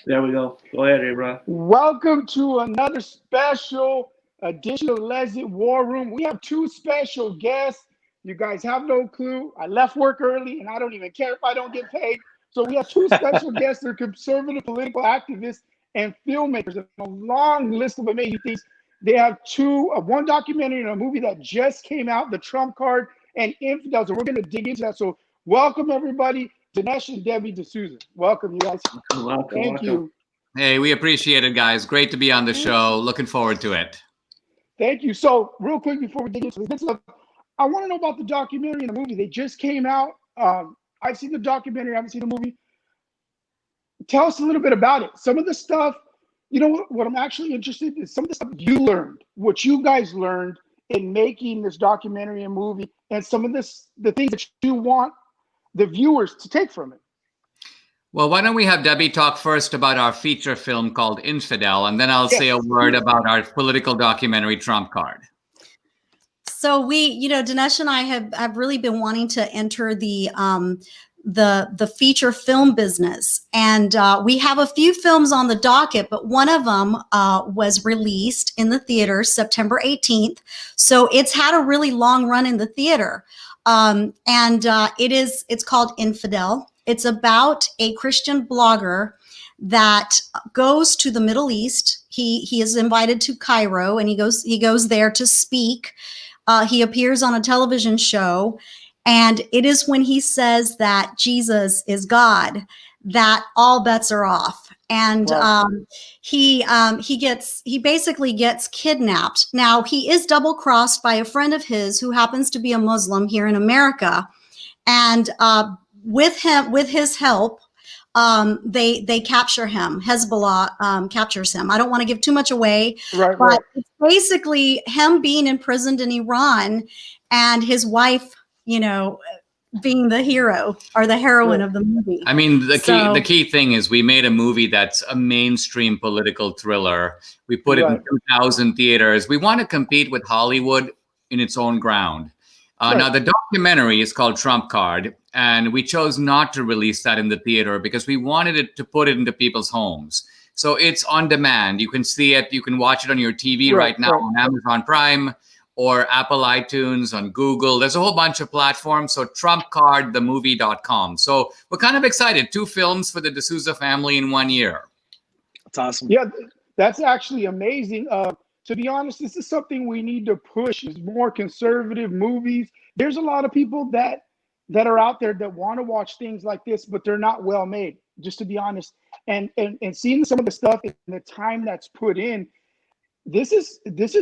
There we go. Go ahead, Abraham. Welcome to another special edition of Lexit War Room. We have two special guests. You guys have no clue. I left work early, and I don't even care if I don't get paid. So we have two special guests. They're conservative political activists and filmmakers. A long list of amazing things. They have one documentary and a movie that just came out, The Trump Card and Infidels. And we're going to dig into that. So welcome, everybody. Dinesh and Debbie D'Souza. Welcome, you guys. Thank you. Hey, we appreciate it, guys. Great to be on the show. Looking forward to it. Thank you. So real quick before we dig into this, I want to know about the documentary and the movie. They just came out. I've seen the documentary. I haven't seen the movie. Tell us a little bit about it. Some of the stuff, what I'm actually interested in is some of the stuff you learned, what you guys learned in making this documentary and movie, and some of the things that you want the viewers to take from it. Well, why don't we have Debbie talk first about our feature film called Infidel, and then I'll say a word about our political documentary, Trump Card. So Dinesh and I have really been wanting to enter the feature film business. And we have a few films on the docket, but one of them was released in the theater September 18th. So it's had a really long run in the theater. It's called Infidel. It's about a Christian blogger that goes to the Middle East. He is invited to Cairo, and he goes there to speak. He appears on a television show, and it is when he says that Jesus is God that all bets are off. And he basically gets kidnapped. Now, he is double crossed by a friend of his who happens to be a Muslim here in America, and with his help, they capture him. Hezbollah captures him. I don't want to give too much away, but it's basically him being imprisoned in Iran and his wife, being the hero or the heroine of the movie. I mean, the key thing is we made a movie that's a mainstream political thriller. We put it in 2,000 theaters. We want to compete with Hollywood in its own ground. Now, the documentary is called Trump Card, and we chose not to release that in the theater because we wanted it to put it into people's homes. So it's on demand. You can see it. You can watch it on your TV right now on Amazon Prime or Apple iTunes, on Google. There's a whole bunch of platforms. So TrumpCardTheMovie.com. So we're kind of excited. 2 films for the D'Souza family in 1 year. That's awesome. Yeah, that's actually amazing. To be honest, this is something we need to push, is more conservative movies. There's a lot of people that are out there that want to watch things like this, but they're not well made, just to be honest. And seeing some of the stuff and the time that's put in, this is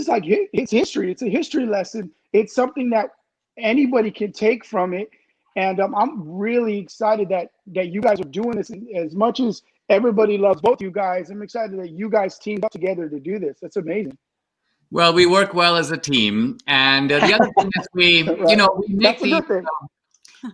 like, it's history. It's a history lesson. It's something that anybody can take from it. And I'm really excited that you guys are doing this. And as much as everybody loves both you guys, I'm excited that you guys teamed up together to do this. That's amazing. Well, we work well as a team. And the other thing is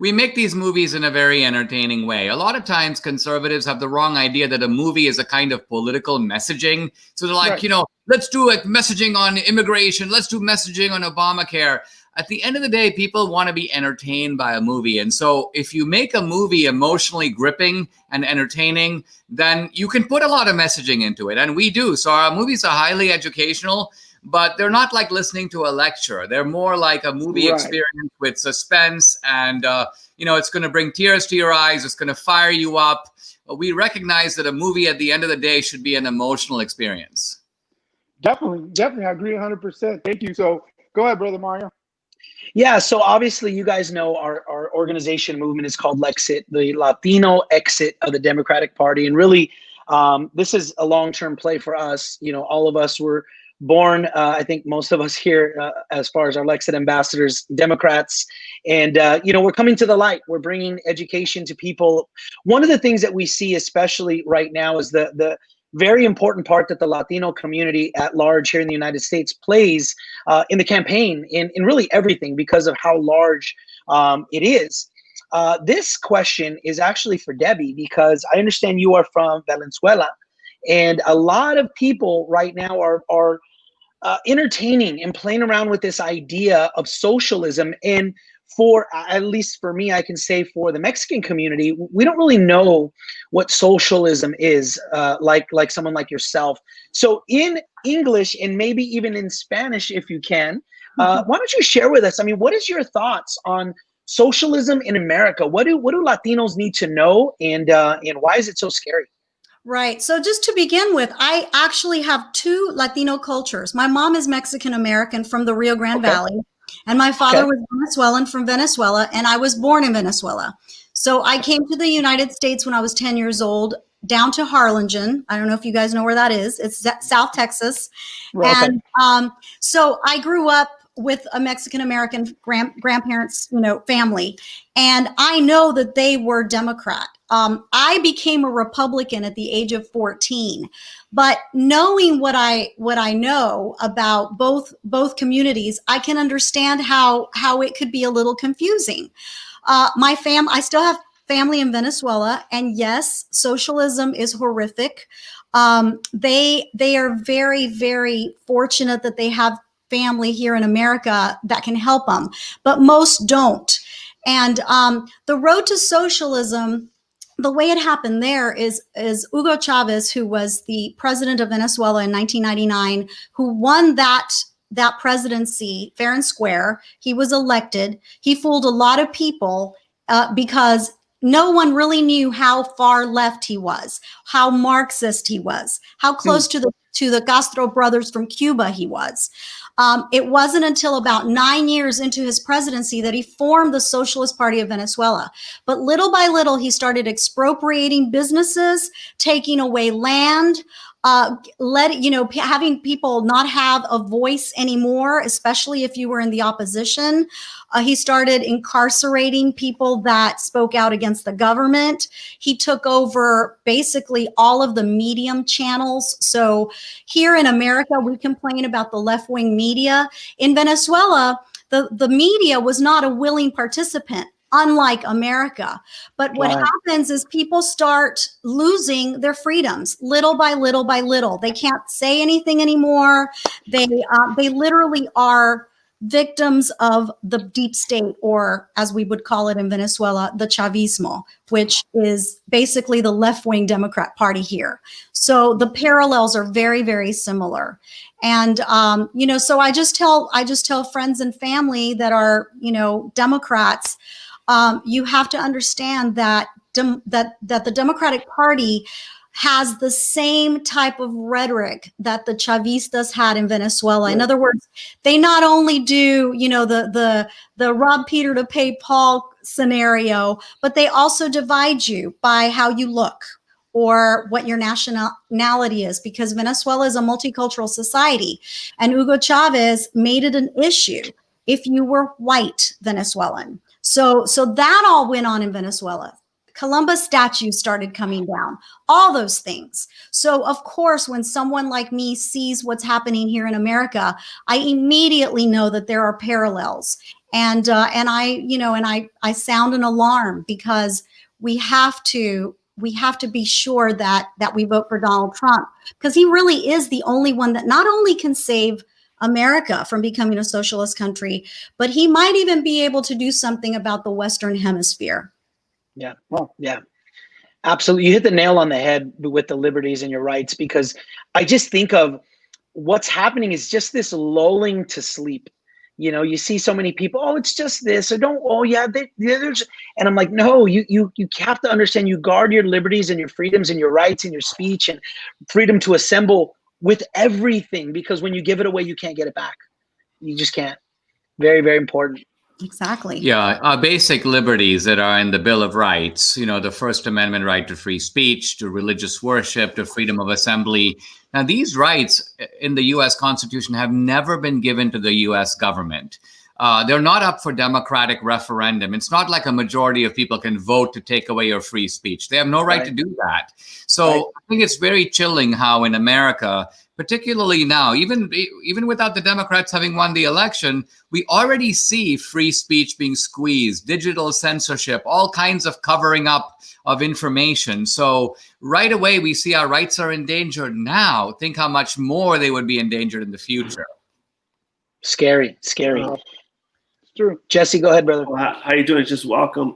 we make these movies in a very entertaining way. A lot of times conservatives have the wrong idea that a movie is a kind of political messaging. So they're like, let's do messaging on immigration. Let's do messaging on Obamacare. At the end of the day, people want to be entertained by a movie. And so if you make a movie emotionally gripping and entertaining, then you can put a lot of messaging into it. And we do. So our movies are highly educational, but they're not like listening to a lecture. They're more like a movie experience with suspense. And, it's going to bring tears to your eyes. It's going to fire you up. We recognize that a movie at the end of the day should be an emotional experience. Definitely. I agree 100%. Thank you. So go ahead, Brother Mario. Yeah, so obviously you guys know our organization movement is called Lexit, the Latino exit of the Democratic Party. And really, this is a long-term play for us. All of us were born, I think most of us here, as far as our Lexit ambassadors, Democrats. And, we're coming to the light. We're bringing education to people. One of the things that we see, especially right now, is the very important part that the Latino community at large here in the United States plays in the campaign, in really everything, because of how large it is. This question is actually for Debbie, because I understand you are from Valenzuela, and a lot of people right now are entertaining and playing around with this idea of socialism. And for, at least for me, I can say for the Mexican community, we don't really know what socialism is, like someone like yourself. So in English, and maybe even in Spanish, if you can, why don't you share with us, I mean, what is your thoughts on socialism in America? What do Latinos need to know, and why is it so scary? Right. So just to begin with, I actually have two Latino cultures. My mom is Mexican American from the Rio Grande Valley, and my father was Venezuelan from Venezuela, and I was born in Venezuela. So I came to the United States when I was 10 years old, down to Harlingen. I don't know if you guys know where that is. It's South Texas. Right, and so I grew up with a Mexican American grandparents, family, and I know that they were Democrat. I became a Republican at the age of 14, but knowing what I know about both communities, I can understand how it could be a little confusing. I still have family in Venezuela, and yes, socialism is horrific. They are very, very fortunate that they have family here in America that can help them, but most don't. And the road to socialism, the way it happened there is Hugo Chavez, who was the president of Venezuela in 1999, who won that presidency fair and square. He was elected. He fooled a lot of people because no one really knew how far left he was, how Marxist he was, how close to the Castro brothers from Cuba he was. It wasn't until about 9 years into his presidency that he formed the Socialist Party of Venezuela. But little by little, he started expropriating businesses, taking away land, having people not have a voice anymore, especially if you were in the opposition. He started incarcerating people that spoke out against the government. He took over basically all of the medium channels. So here in America, we complain about the left-wing media. In Venezuela, the media was not a willing participant, unlike America. But what happens is people start losing their freedoms little by little by little. They can't say anything anymore. They literally are victims of the deep state, or as we would call it in Venezuela, the Chavismo, which is basically the left-wing Democrat Party here. So the parallels are very, very similar. And, so I just tell friends and family that are, Democrats, you have to understand that that the Democratic Party has the same type of rhetoric that the Chavistas had in Venezuela. In other words, they not only do, the rob Peter to pay Paul scenario, but they also divide you by how you look or what your nationality is, because Venezuela is a multicultural society. And Hugo Chavez made it an issue if you were white Venezuelan. So that all went on in Venezuela. Columbus statues started coming down, all those things. So of course, when someone like me sees what's happening here in America, I immediately know that there are parallels. And I sound an alarm, because we have to be sure that we vote for Donald Trump, because he really is the only one that not only can save America from becoming a socialist country, but he might even be able to do something about the Western Hemisphere. Yeah, well, yeah, absolutely. You hit the nail on the head with the liberties and your rights, because I just think of what's happening is just this lulling to sleep. You see so many people, oh, it's just this, or don't, oh yeah, there's, and I'm like, no, you have to understand, you guard your liberties and your freedoms and your rights and your speech and freedom to assemble with everything, because when you give it away, you can't get it back. You just can't. Very, very important. Exactly. Yeah, basic liberties that are in the Bill of Rights, the First Amendment right to free speech, to religious worship, to freedom of assembly. Now, these rights in the U.S. Constitution have never been given to the U.S. government. They're not up for democratic referendum. It's not like a majority of people can vote to take away your free speech. They have no right to do that. So I think it's very chilling how in America, particularly now, even without the Democrats having won the election, we already see free speech being squeezed, digital censorship, all kinds of covering up of information. So right away, we see our rights are endangered now. Think how much more they would be endangered in the future. Scary. true. Jesse, go ahead, brother. Well, how you doing? Just welcome.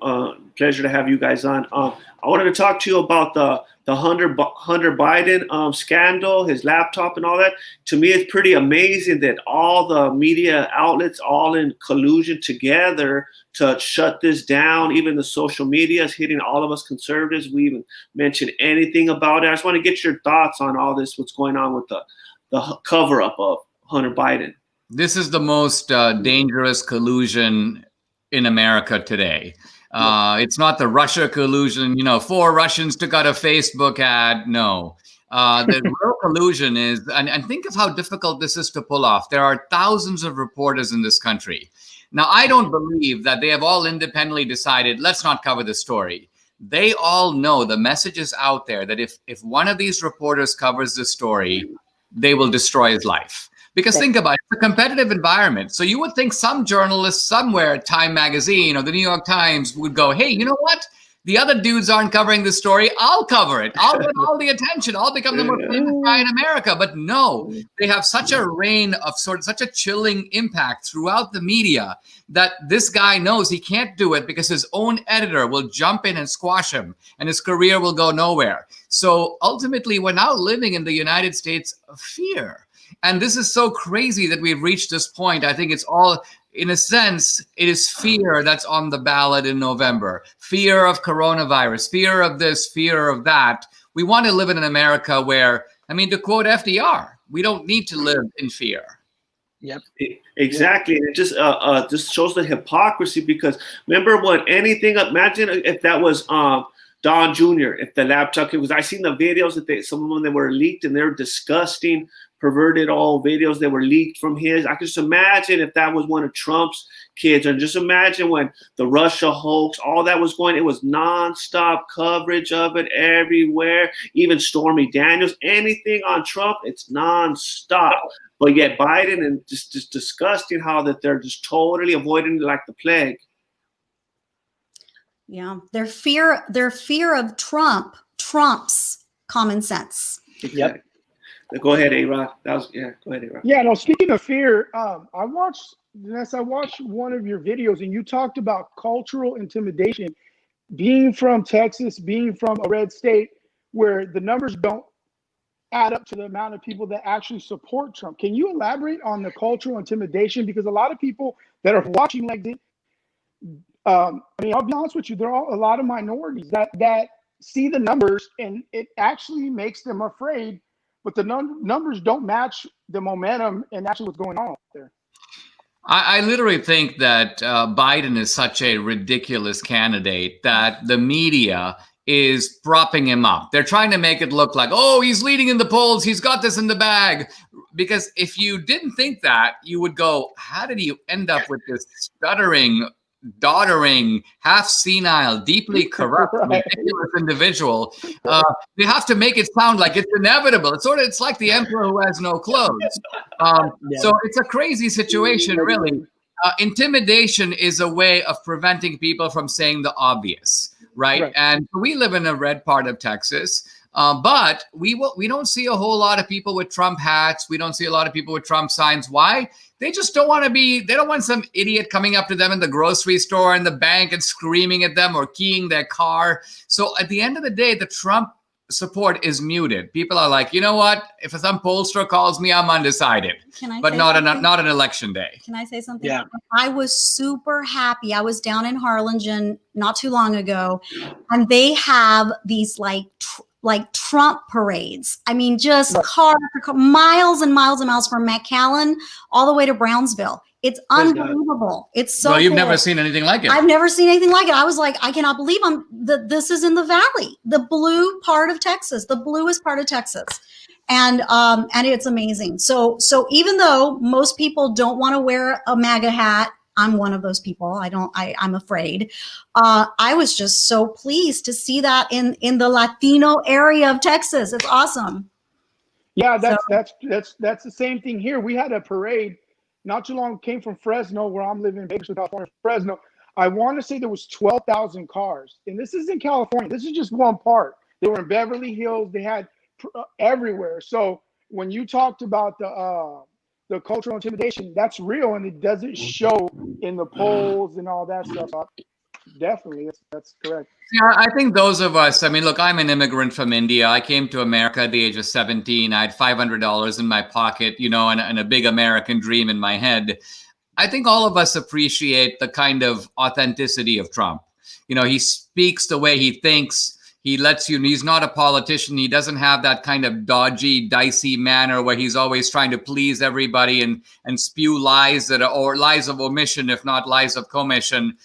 Pleasure to have you guys on. I wanted to talk to you about the Hunter Biden scandal, his laptop and all that. To me, it's pretty amazing that all the media outlets all in collusion together to shut this down. Even the social media is hitting all of us conservatives. We even mentioned anything about it. I just want to get your thoughts on all this, what's going on with the cover-up of Hunter Biden. This is the most dangerous collusion in America today. It's not the Russia collusion, 4 Russians took out a Facebook ad. No. The real collusion is, and think of how difficult this is to pull off. There are thousands of reporters in this country. Now, I don't believe that they have all independently decided, let's not cover the story. They all know the message is out there that if one of these reporters covers this story, they will destroy his life. Because think about it, it's a competitive environment. So you would think some journalist somewhere, Time Magazine or the New York Times, would go, hey, you know what? The other dudes aren't covering this story. I'll cover it. I'll get all the attention. I'll become the most famous guy in America. But no, they have such a reign of such a chilling impact throughout the media that this guy knows he can't do it because his own editor will jump in and squash him and his career will go nowhere. So ultimately, we're now living in the United States of fear. And this is so crazy that we've reached this point. I think it's all, in a sense, it is fear that's on the ballot in November. Fear of coronavirus, fear of this, fear of that. We want to live in an America where, to quote FDR, we don't need to live in fear. Yep. Exactly. And it just shows the hypocrisy, because remember imagine if that was Don Jr., if the laptop, because I seen the videos that some of them that were leaked and they're disgusting, perverted all videos that were leaked from his. I can just imagine if that was one of Trump's kids, and just imagine when the Russia hoax, all that was going, it was nonstop coverage of it everywhere. Even Stormy Daniels, anything on Trump, it's nonstop. But yet Biden, and just disgusting how that they're just totally avoiding it like the plague. Yeah, their fear of Trump trumps common sense. Exactly. Yep. Go ahead, A-Rod. Go ahead, A-Rod. Yeah, no, speaking of fear, I watched one of your videos and you talked about cultural intimidation. Being from Texas, being from a red state where the numbers don't add up to the amount of people that actually support Trump. Can you elaborate on the cultural intimidation? Because a lot of people that are watching Lexit, I'll be honest with you, there are a lot of minorities that see the numbers and it actually makes them afraid. But the numbers don't match the momentum and actually what's going on out there. I literally think that Biden is such a ridiculous candidate that the media is propping him up. They're trying to make it look like, oh, he's leading in the polls. He's got this in the bag. Because if you didn't think that, you would go, how did he end up with this stuttering, doddering, half senile, deeply corrupt, ridiculous individual? They have to make it sound like it's inevitable. It's like the emperor who has no clothes. So it's a crazy situation, really. Intimidation is a way of preventing people from saying the obvious, right? And we live in a red part of Texas. But we don't see a whole lot of people with Trump hats. We don't see a lot of people with Trump signs. Why? They just don't want to they don't want some idiot coming up to them in the grocery store and the bank and screaming at them or keying their car. So at the end of the day, the Trump support is muted. People are like, you know what? If some pollster calls me, I'm undecided. But not an election day. Can I say something? Yeah. I was super happy. I was down in Harlingen not too long ago, and they have these like Trump parades. I mean, just car miles and miles and miles from McAllen all the way to Brownsville. It's unbelievable. It's so Well, you've cool. never seen anything like it. I've never seen anything like it. I was like, I cannot believe this is in the valley, the blue part of Texas, the bluest part of Texas. And it's amazing. So even though most people don't want to wear a MAGA hat, I'm one of those people. I'm afraid. I was just so pleased to see that in the Latino area of Texas. It's awesome. Yeah, that's the same thing here. We had a parade not too long, came from Fresno, where I'm living in Bakersfield, California, Fresno. I want to say there was 12,000 cars. And this is in California. This is just one part. They were in Beverly Hills. They had everywhere. So when you talked about the cultural intimidation, that's real, and it doesn't show in the polls and all that stuff. Definitely, that's correct. Yeah, I think those of us, I mean, look, I'm an immigrant from India. I came to America at the age of 17. I had $500 in my pocket, you know, and a big American dream in my head. I think all of us appreciate the kind of authenticity of Trump. You know, he speaks the way he thinks. He lets you, he's not a politician. He doesn't have that kind of dodgy, dicey manner where he's always trying to please everybody and spew lies or lies of omission, if not lies of commission.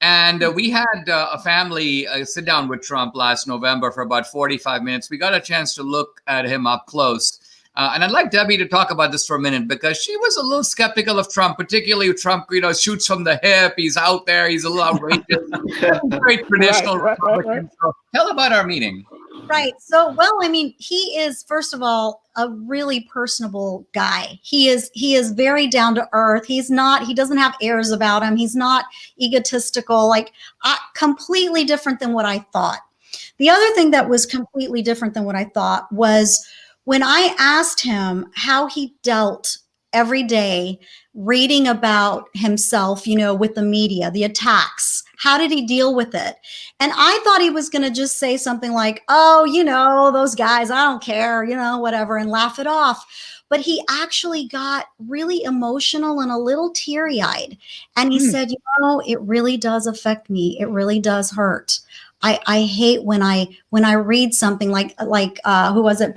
And we had a family sit down with Trump last November for about 45 minutes. We got a chance to look at him up close. And I'd like Debbie to talk about this for a minute, because she was a little skeptical of Trump, particularly Trump, you know, shoots from the hip. He's out there. He's a little outrageous. Very traditional Republican. So tell about our meeting. Right. So, well, I mean, he is, first of all, a really personable guy. He is very down to earth. He doesn't have airs about him. He's not egotistical, completely different than what I thought. The other thing that was completely different than what I thought was when I asked him how he dealt every day reading about himself, you know, with the media, the attacks. How did he deal with it? And I thought he was going to just say something like, oh, you know, those guys, I don't care, you know, whatever, and laugh it off. But he actually got really emotional and a little teary-eyed. And he said, you know, it really does affect me. It really does hurt. I hate when I read something like who was it?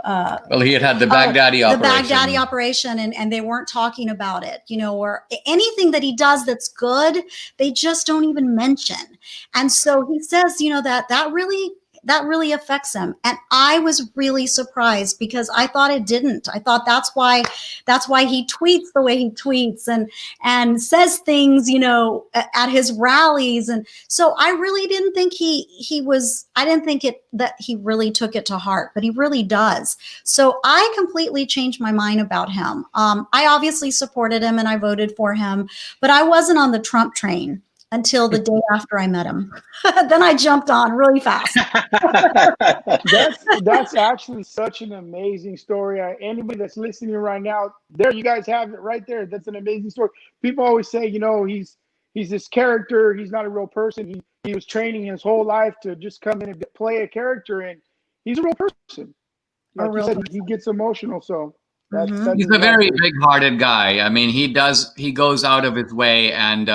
Well, he had the Baghdadi operation. The Baghdadi operation, and they weren't talking about it, you know, or anything that he does that's good, they just don't even mention. And so he says, you know, that really affects him. And I was really surprised because I thought it didn't. I thought that's why he tweets the way he tweets and says things, you know, at his rallies. And so I really didn't think that he really took it to heart, but he really does. So I completely changed my mind about him. I obviously supported him and I voted for him, but I wasn't on the Trump train until the day after I met him. Then I jumped on really fast. That's actually such an amazing story. Anybody that's listening right now, there you guys have it right there. That's an amazing story. People always say, you know, he's this character. He's not a real person. He was training his whole life to just come in and play a character, and he's a real person. Like you said, he gets emotional. So he's a very big-hearted guy. I mean, he goes out of his way. And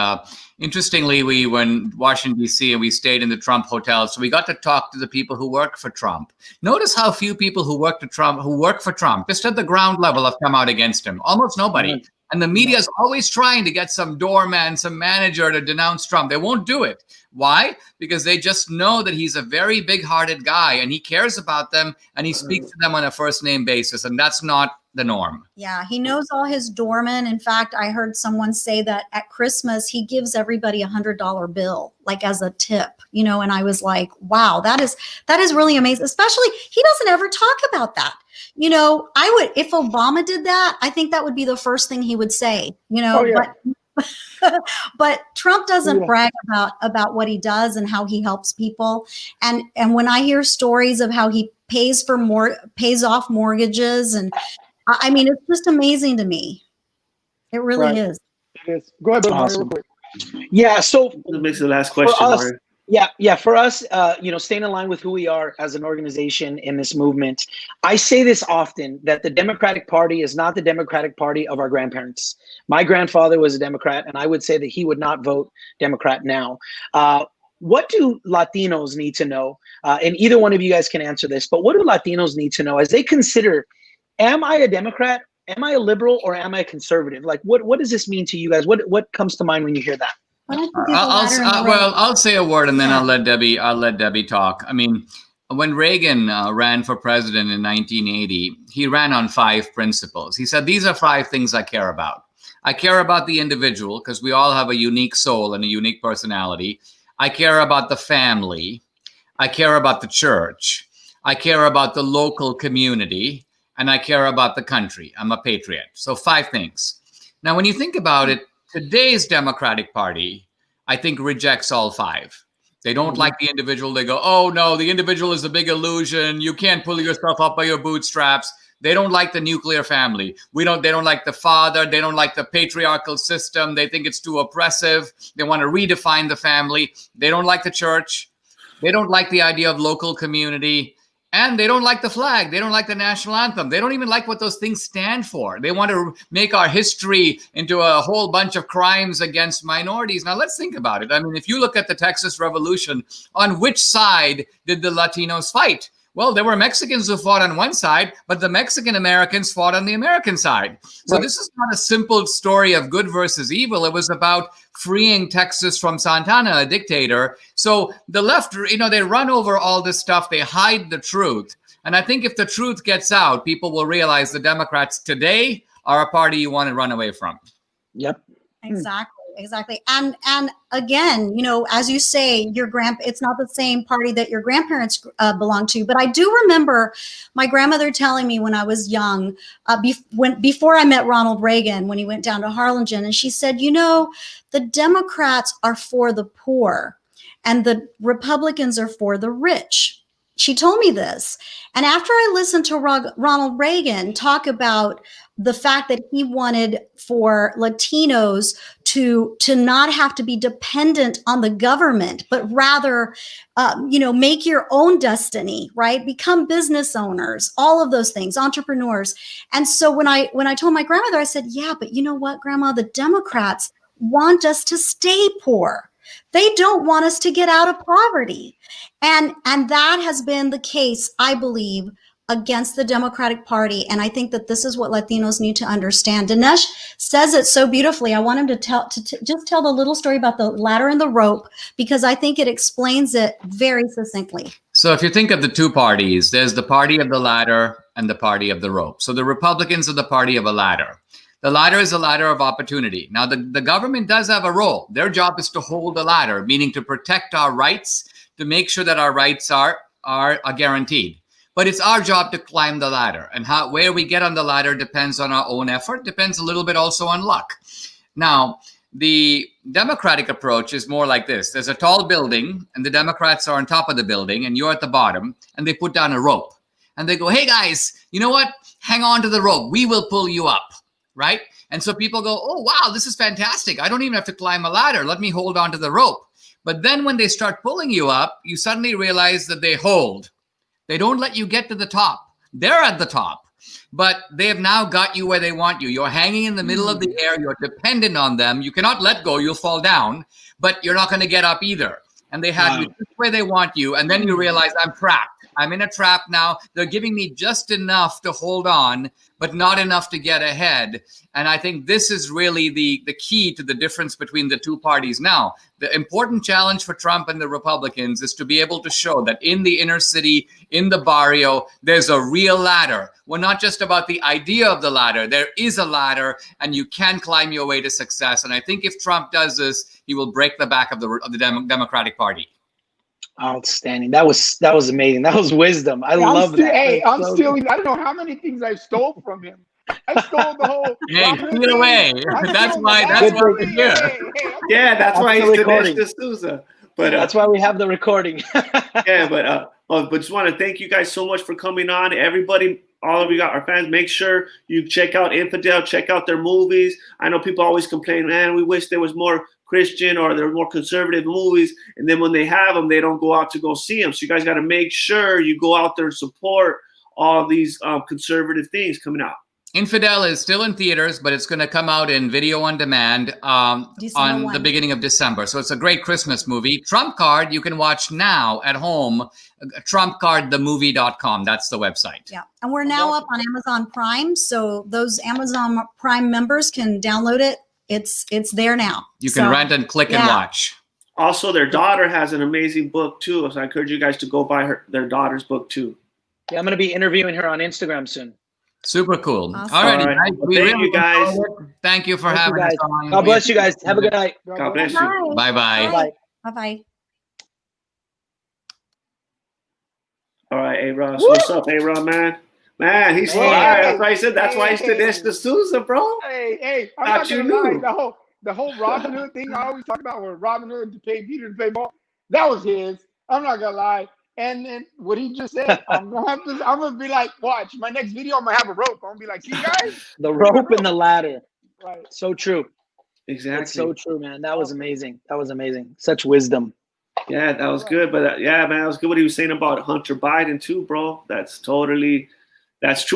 interestingly, we were in Washington, D.C., and we stayed in the Trump hotel. So we got to talk to the people who work for Trump. Notice how few people who work for Trump, just at the ground level, have come out against him. Almost nobody. Mm-hmm. And the media is always trying to get some doorman, some manager to denounce Trump. They won't do it. Why? Because they just know that he's a very big-hearted guy and he cares about them and he speaks to them on a first-name basis. And that's not the norm. Yeah, he knows all his doormen. In fact, I heard someone say that at Christmas, he gives everybody $100 bill, like as a tip, you know, and I was like, wow, that is really amazing. Especially, he doesn't ever talk about that. You know, if Obama did that, I think that would be the first thing he would say, you know, oh, yeah. But Trump doesn't brag about what he does and how he helps people. And when I hear stories of how he pays off mortgages, and I mean, it's just amazing to me. It really is. It is. Go ahead, awesome. Yeah. So that makes the last question. Yeah. For us, you know, staying in line with who we are as an organization in this movement, I say this often, that the Democratic Party is not the Democratic Party of our grandparents. My grandfather was a Democrat, and I would say that he would not vote Democrat now. What do Latinos need to know? And either one of you guys can answer this, but what do Latinos need to know as they consider, am I a Democrat? Am I a liberal, or am I a conservative? Like, what does this mean to you guys? What comes to mind when you hear that? I'll say a word and then I'll let Debbie talk. I mean, when Reagan ran for president in 1980, he ran on 5 principles. He said, these are 5 things I care about. I care about the individual because we all have a unique soul and a unique personality. I care about the family. I care about the church. I care about the local community. And I care about the country. I'm a patriot. So 5 things. Now, when you think about it, today's Democratic Party, I think, rejects all 5. They don't like the individual. They go, oh, no, the individual is a big illusion. You can't pull yourself up by your bootstraps. They don't like the nuclear family. They don't like the father. They don't like the patriarchal system. They think it's too oppressive. They want to redefine the family. They don't like the church. They don't like the idea of local community. And they don't like the flag. They don't like the national anthem. They don't even like what those things stand for. They want to make our history into a whole bunch of crimes against minorities. Now, let's think about it. I mean, if you look at the Texas Revolution, on which side did the Latinos fight? Well, there were Mexicans who fought on one side, but the Mexican Americans fought on the American side. So This is not a simple story of good versus evil. It was about freeing Texas from Santana, a dictator. So the left, they run over all this stuff. They hide the truth. And I think if the truth gets out, people will realize the Democrats today are a party you want to run away from. Yep. Exactly. And again, as you say, it's not the same party that your grandparents belonged to. But I do remember my grandmother telling me when I was young, before I met Ronald Reagan, when he went down to Harlingen, and she said, the Democrats are for the poor and the Republicans are for the rich. She told me this. And after I listened to Ronald Reagan talk about the fact that he wanted for Latinos to not have to be dependent on the government, but rather, make your own destiny, right? Become business owners, all of those things, entrepreneurs. And so when I told my grandmother, I said, yeah, but you know what, Grandma, the Democrats want us to stay poor. They don't want us to get out of poverty. And that has been the case, I believe, against the Democratic Party. And I think that this is what Latinos need to understand. Dinesh says it so beautifully. I want him to just tell the little story about the ladder and the rope, because I think it explains it very succinctly. So if you think of the two parties, there's the party of the ladder and the party of the rope. So the Republicans are the party of a ladder. The ladder is a ladder of opportunity. Now, the government does have a role. Their job is to hold the ladder, meaning to protect our rights, to make sure that our rights are guaranteed. But it's our job to climb the ladder. And where we get on the ladder depends on our own effort, depends a little bit also on luck. Now, the Democratic approach is more like this. There's a tall building, and the Democrats are on top of the building, and you're at the bottom, and they put down a rope. And they go, hey, guys, you know what? Hang on to the rope. We will pull you up. Right? And so people go, oh, wow, this is fantastic. I don't even have to climb a ladder. Let me hold on to the rope. But then when they start pulling you up, you suddenly realize that they hold. They don't let you get to the top. They're at the top, but they have now got you where they want you. You're hanging in the middle of the air. You're dependent on them. You cannot let go. You'll fall down, but you're not going to get up either. And they have you just where they want you. And then you realize I'm trapped. I'm in a trap now. They're giving me just enough to hold on, but not enough to get ahead. And I think this is really the key to the difference between the two parties now. The important challenge for Trump and the Republicans is to be able to show that in the inner city, in the barrio, there's a real ladder. We're not just about the idea of the ladder. There is a ladder, and you can climb your way to success. And I think if Trump does this, he will break the back of the Democratic Party. Outstanding. That was amazing. That was wisdom. I love that. Hey, I'm stealing. I don't know how many things I stole from him. I stole the whole. Hey, steal it away. That's why we're here. Yeah, that's why he's Dinesh D'Souza. But that's why we have the recording. Yeah, but just want to thank you guys so much for coming on. Everybody, all of you, our fans, make sure you check out Infidel, check out their movies. I know people always complain, man, we wish there was more Christian or there were more conservative movies. And then when they have them, they don't go out to go see them. So you guys got to make sure you go out there and support all these conservative things coming out. Infidel is still in theaters, but it's going to come out in video on demand on the beginning of December. So it's a great Christmas movie. Trump Card, you can watch now at home, trumpcardthemovie.com. That's the website. Yeah. And we're now up on Amazon Prime. So those Amazon Prime members can download it. It's there now. You can rent and click and watch. Also, their daughter has an amazing book too. So I encourage you guys to go buy their daughter's book too. Yeah, I'm going to be interviewing her on Instagram soon. Super cool. Awesome. All right. Thank you guys. Thank you for having us on. God bless you guys. Have a good night. God bless you. Bye-bye. Bye-bye. All right, A-Ross. What's up, A-Ross, man? Man, he's all right. That's why I said that's why he's Dinesh D'Souza, bro. Hey, I'm not gonna lie. The whole Robin Hood thing I always talk about, where Robin Hood paid Peter to play ball, that was his. I'm not gonna lie. And then what he just said, I'm gonna be like, watch my next video. I'm gonna have a rope. I'm gonna be like, see guys, The rope and the ladder. right? So true. Exactly. It's so true, man. That was amazing. That was amazing. Such wisdom. Yeah, that was good. But yeah, man, that was good what he was saying about Hunter Biden too, bro. That's true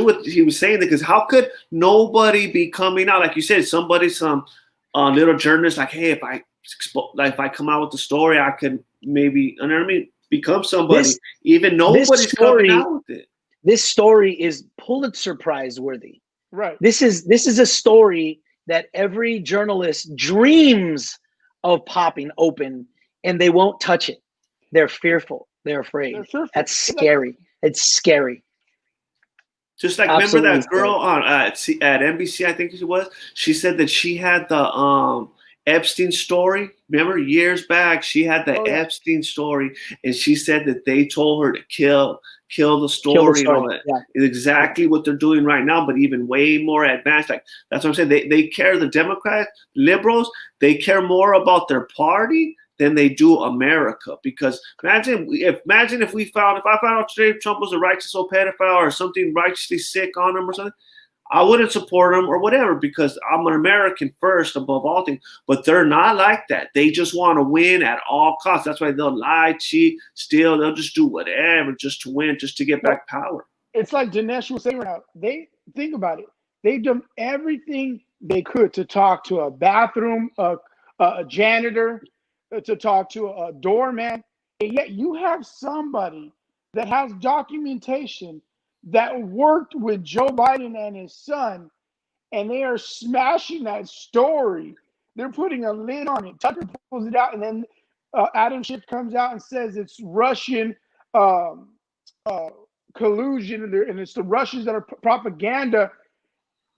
what he was saying, because how could nobody be coming out? Like you said, some little journalist, like, hey, if I come out with the story, I could maybe, you know what I mean, become somebody. Even nobody's coming out with it. This story is Pulitzer Prize worthy. Right. This is a story that every journalist dreams of popping open, and they won't touch it. They're fearful. They're afraid. That's scary. It's scary. Just like, Absolutely, remember that girl on at NBC, I think she was. She said that she had the Epstein story. Remember, years back, she had the Epstein story, and she said that they told her to kill the story. And all that. Yeah. It's exactly what they're doing right now, but even way more advanced. Like, that's what I'm saying. They care, the Democrats, liberals, they care more about their party than they do America. Because imagine if I found out today Trump was a righteous old pedophile or something righteously sick on him or something, I wouldn't support him or whatever, because I'm an American first above all things. But they're not like that. They just want to win at all costs. That's why they'll lie, cheat, steal. They'll just do whatever just to win, just to get back power. It's like Dinesh was saying right now. They think about it. They've done everything they could to talk to a bathroom, a janitor, to talk to a doorman, and yet you have somebody that has documentation that worked with Joe Biden and his son, and they are smashing that story. They're putting a lid on it. Tucker pulls it out, and then Adam Schiff comes out and says it's Russian collusion, and it's the Russians that are propaganda.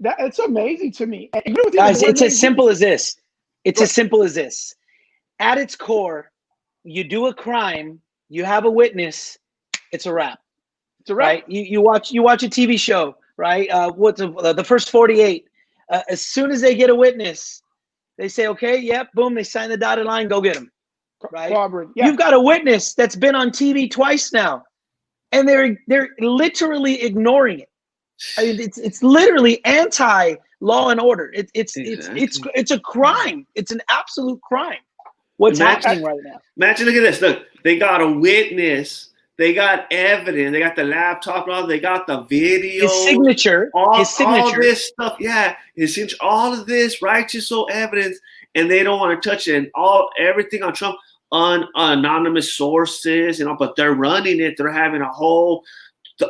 That it's amazing to me. And you know, guys, it's as simple as this. It's as simple as this. At its core, you do a crime, you have a witness, it's a wrap. It's a wrap. Right? You watch a TV show, right? What's the first 48? As soon as they get a witness, they say, okay, yep, boom, they sign the dotted line, go get them. Right? Yeah. You've got a witness that's been on TV twice now, and they're literally ignoring it. I mean, it's literally anti-law and order. It's a crime. It's an absolute crime. What's happening right now? Imagine, look at this. Look, they got a witness. They got evidence. They got the laptop. They got the video. His signature. All this stuff. Yeah, all of this righteous evidence, and they don't want to touch it. And everything on Trump, anonymous sources, but they're running it. They're having a whole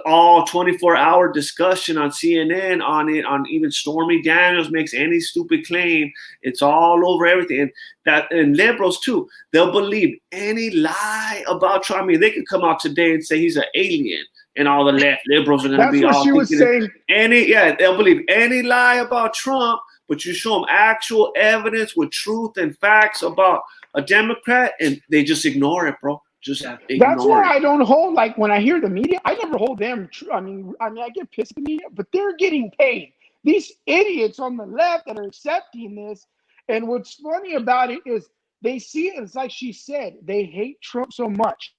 all 24-hour discussion on CNN on it. On even Stormy Daniels makes any stupid claim. It's all over everything. And liberals too. They'll believe any lie about Trump. I mean, they could come out today and say he's an alien, and all the left liberals are going to be all. That's what she was saying. They'll believe any lie about Trump, but you show them actual evidence with truth and facts about a Democrat, and they just ignore it, bro. That's why I don't hold, like, when I hear the media, I never hold them. I mean, I get pissed at the media, but they're getting paid. These idiots on the left that are accepting this. And what's funny about it is they see it. It's like she said, they hate Trump so much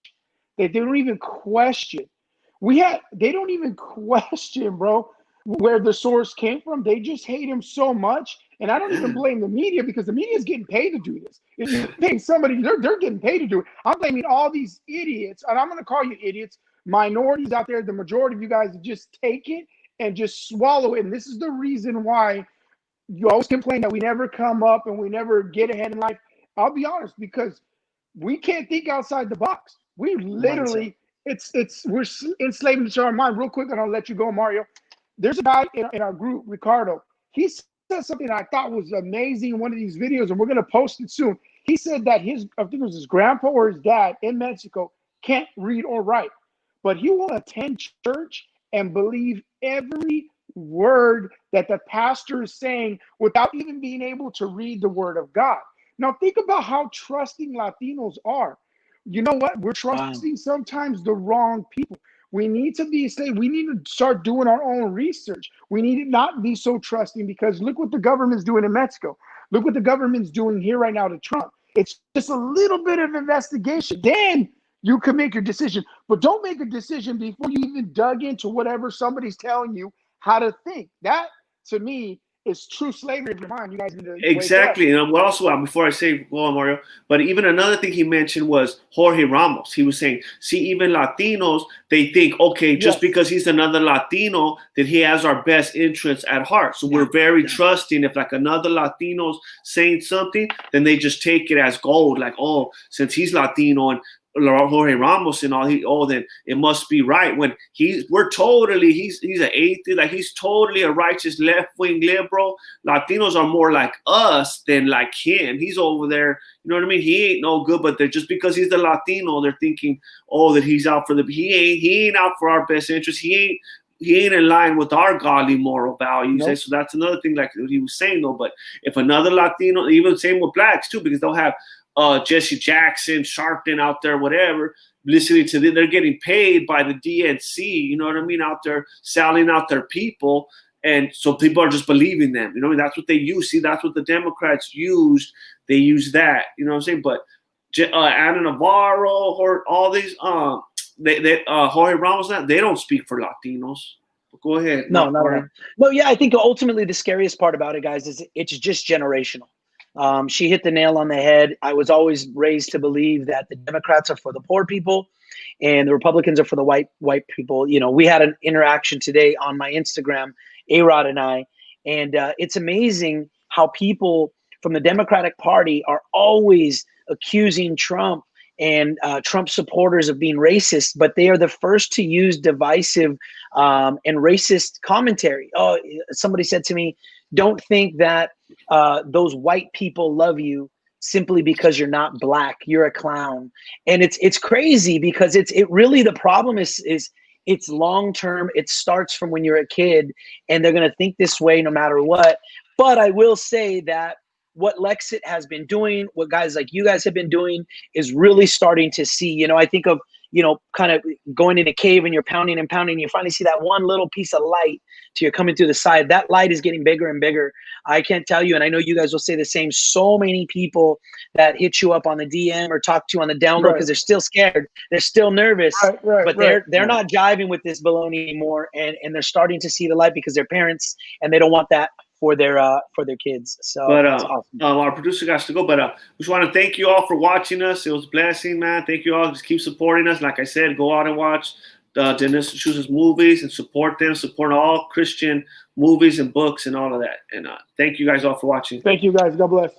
that they don't even question. They don't even question, bro, where the source came from. They just hate him so much. And I don't even blame the media, because the media is getting paid to do this. If you're paying somebody, they're getting paid to do it. I'm blaming all these idiots, and I'm going to call you idiots, minorities out there, the majority of you guys, just take it and just swallow it. And this is the reason why you always complain that we never come up and we never get ahead in life. I'll be honest, because we can't think outside the box. We literally, we're enslaved into our mind. Real quick, and I'll let you go, Mario. There's a guy in our group, Ricardo. He said something I thought was amazing in one of these videos, and we're going to post it soon. He said that I think it was his grandpa or his dad in Mexico can't read or write, but he will attend church and believe every word that the pastor is saying without even being able to read the word of God. Now think about how trusting Latinos are. You know what? We're trusting sometimes the wrong people. We need to be we need to start doing our own research. We need to not be so trusting, because look what the government's doing in Mexico. Look what the government's doing here right now to Trump. It's just a little bit of investigation. Then you can make your decision. But don't make a decision before you even dug into whatever somebody's telling you how to think. That, to me, is true slavery of your mind. You guys need to exactly. And what also, before I say go on, Mario, but even another thing he mentioned was Jorge Ramos. He was saying, see, even Latinos, they think, okay, just because he's another Latino, that he has our best interests at heart. So we're very trusting. If like another Latino's saying something, then they just take it as gold. Like, oh, since he's Latino and Jorge Ramos and all, then it must be right. When he's an atheist, like he's totally a righteous left-wing liberal. Latinos are more like us than like him. He's over there, you know what I mean? He ain't no good, but they're just because he's the Latino, they're thinking, oh, that he's out for he ain't out for our best interest. He ain't in line with our godly moral values. Nope. So that's another thing, like what he was saying though. But if another Latino, even same with blacks too, because they'll have Jesse Jackson, Sharpton out there, whatever, listening to them. They're getting paid by the DNC, you know what I mean, out there selling out their people. And so people are just believing them. You know what I mean? That's what they use. See, that's what the Democrats used. They use that. You know what I'm saying? But Ana Navarro or all these, Jorge Ramos, they don't speak for Latinos. But go ahead. No, not at all. No, yeah, I think ultimately the scariest part about it, guys, is it's just generational. She hit the nail on the head. I was always raised to believe that the Democrats are for the poor people and the Republicans are for the white people. You know, we had an interaction today on my Instagram, A-Rod and I, and it's amazing how people from the Democratic Party are always accusing Trump and Trump supporters of being racist, but they are the first to use divisive and racist commentary. Oh, somebody said to me, don't think that those white people love you simply because you're not black. You're a clown. And it's crazy because it really, the problem is it's long term. It starts from when you're a kid and they're going to think this way no matter what. But I will say that what Lexit has been doing, what guys like you guys have been doing is really starting to see, you know, I think of, you know, kind of going in a cave and you're pounding and pounding and you finally see that one little piece of light till you're coming through the side. That light is getting bigger and bigger. I can't tell you, and I know you guys will say the same, so many people that hit you up on the DM or talk to you on the down low because they're still scared. They're still nervous, but they're not jiving with this baloney anymore, and they're starting to see the light because they're parents and they don't want that for their kids. So that's awesome. Our producer got to go, but we just want to thank you all for watching us. It was a blessing, man. Thank you all. Just keep supporting us. Like I said, go out and watch Dennis Schuz's movies and support them. Support all Christian movies and books and all of that. And thank you guys all for watching. Thank you guys. God bless.